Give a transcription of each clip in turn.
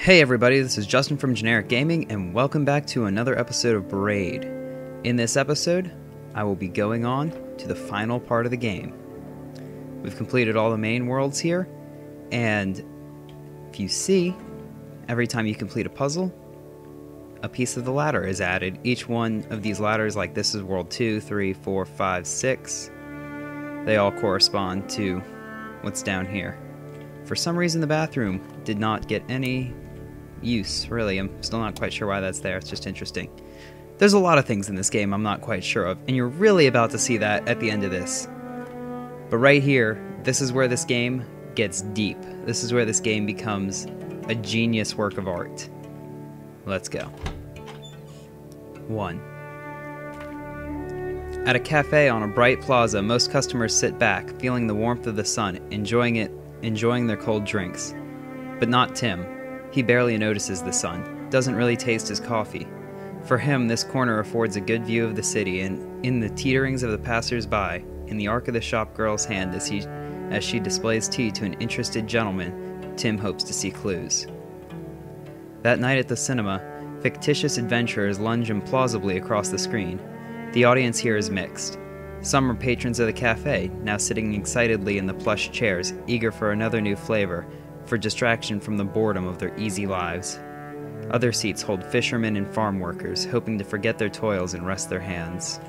Hey everybody, this is Justin from Generic Gaming, and welcome back to another episode of Braid. In this episode, I will be going on to the final part of the game. We've completed all the main worlds here, and if you see, every time you complete a puzzle, a piece of the ladder is added. Each one of these ladders, like this is World 2, 3, 4, 5, 6, they all correspond to what's down here. For some reason the bathroom did not get any use, really. I'm still not quite sure why that's there. It's just interesting. There's a lot of things in this game I'm not quite sure of, and you're really about to see that at the end of this. But right here, this is where this game gets deep. This is where this game becomes a genius work of art. Let's go. 1. At a cafe on a bright plaza, most customers sit back, feeling the warmth of the sun, enjoying their cold drinks. But not Tim. He barely notices the sun, doesn't really taste his coffee. For him, this corner affords a good view of the city, and in the teeterings of the passers-by, in the arc of the shop girl's hand as she displays tea to an interested gentleman, Tim hopes to see clues. That night at the cinema, fictitious adventurers lunge implausibly across the screen. The audience here is mixed. Some are patrons of the cafe, now sitting excitedly in the plush chairs, eager for another new flavor, for distraction from the boredom of their easy lives. Other seats hold fishermen and farm workers, hoping to forget their toils and rest their hands.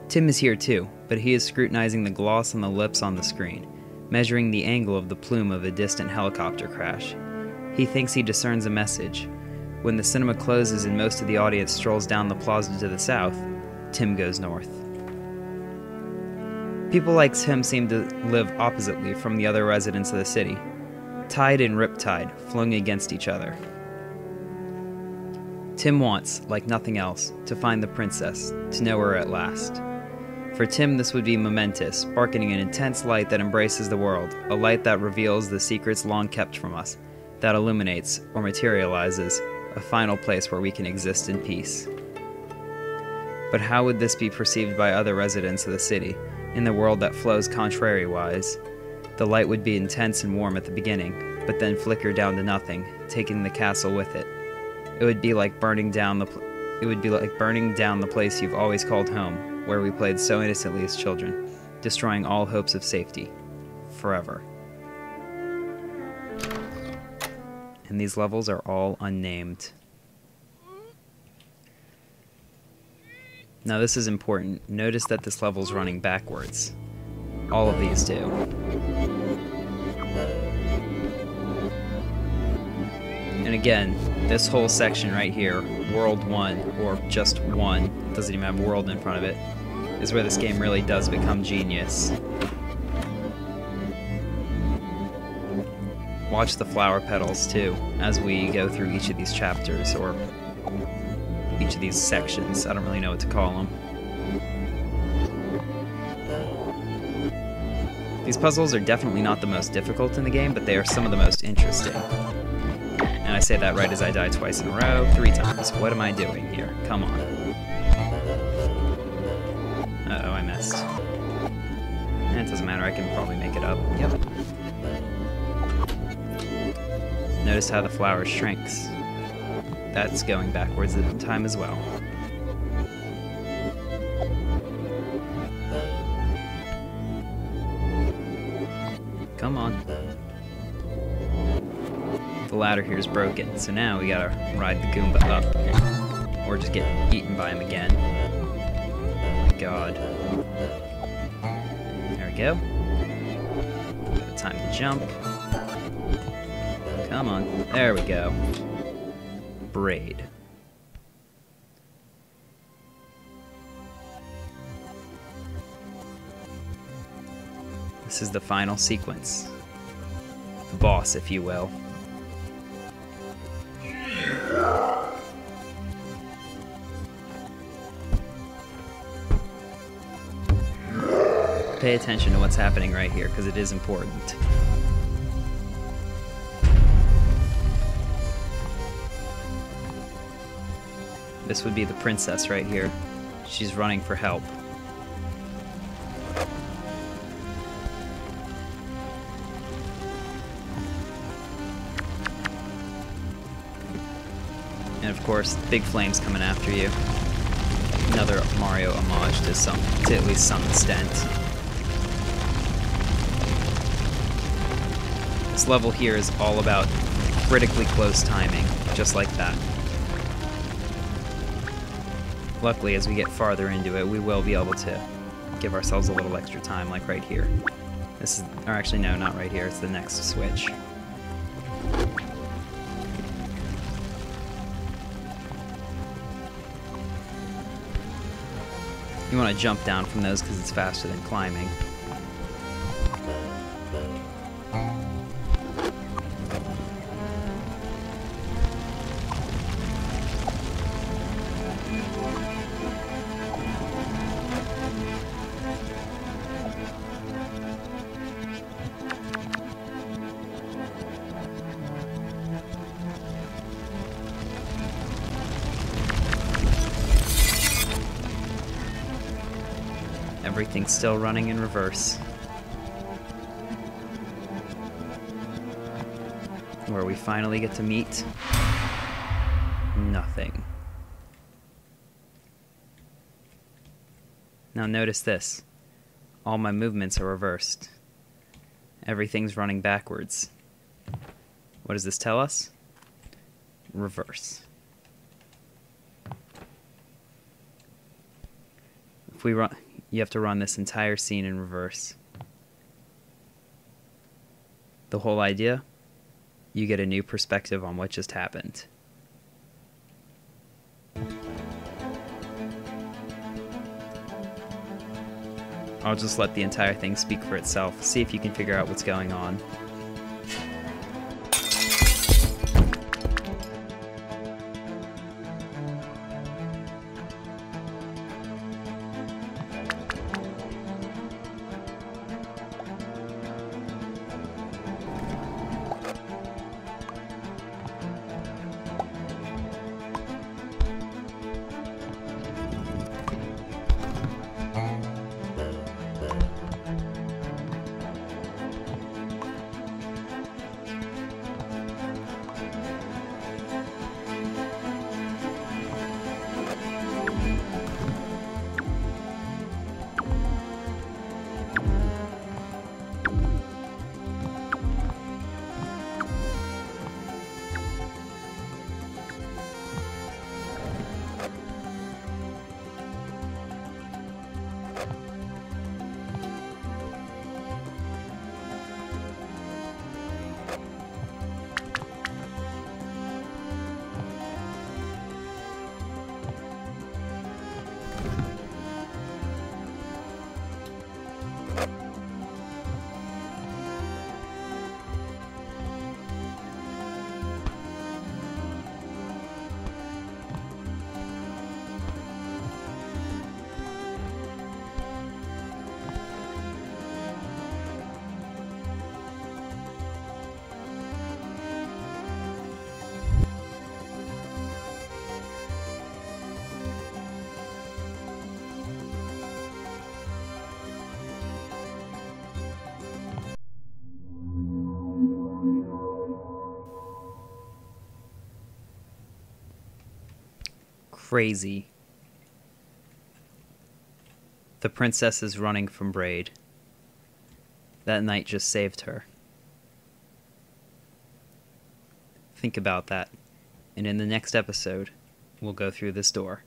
Tim is here too, but he is scrutinizing the gloss on the lips on the screen, measuring the angle of the plume of a distant helicopter crash. He thinks he discerns a message. When the cinema closes and most of the audience strolls down the plaza to the south, Tim goes north. People like Tim seem to live oppositely from the other residents of the city, tide and riptide flowing against each other. Tim wants, like nothing else, to find the princess, to know her at last. For Tim, this would be momentous, sparking an intense light that embraces the world, a light that reveals the secrets long kept from us, that illuminates, or materializes, a final place where we can exist in peace. But how would this be perceived by other residents of the city, in the world that flows contrary-wise? The light would be intense and warm at the beginning, but then flicker down to nothing, taking the castle with it. It would be like burning down the place you've always called home, where we played so innocently as children, destroying all hopes of safety, forever. And these levels are all unnamed. Now this is important. Notice that this level's running backwards. All of these do. And again, this whole section right here, World 1, or just 1, doesn't even have world in front of it, is where this game really does become genius. Watch the flower petals too, as we go through each of these chapters, or each of these sections. I don't really know what to call them. These puzzles are definitely not the most difficult in the game, but they are some of the most interesting. And I say that right as I die twice in a row, 3 times. What am I doing here? Come on. Uh-oh, I missed. It doesn't matter, I can probably make it up. Yep. Notice how the flower shrinks. That's going backwards at the time as well. Come on. The ladder here is broken, so now we gotta ride the Goomba up. Or just get eaten by him again. Oh my god. There we go. Time to jump. Come on. There we go. Braid. This is the final sequence. The boss, if you will. Pay attention to what's happening right here, because it is important. This would be the princess right here. She's running for help. And of course, big flames coming after you. Another Mario homage to at least some extent. This level here is all about critically close timing, just like that. Luckily, as we get farther into it, we will be able to give ourselves a little extra time, like right here. This is, or actually no, not right here, it's the next switch. You want to jump down from those because it's faster than climbing. Everything's still running in reverse. Where we finally get to meet nothing. Now notice this. All my movements are reversed. Everything's running backwards. What does this tell us? Reverse. If we run, you have to run this entire scene in reverse. The whole idea? You get a new perspective on what just happened. I'll just let the entire thing speak for itself. See if you can figure out what's going on. Crazy. The princess is running from Braid. That knight just saved her. Think about that. And in the next episode, we'll go through this door.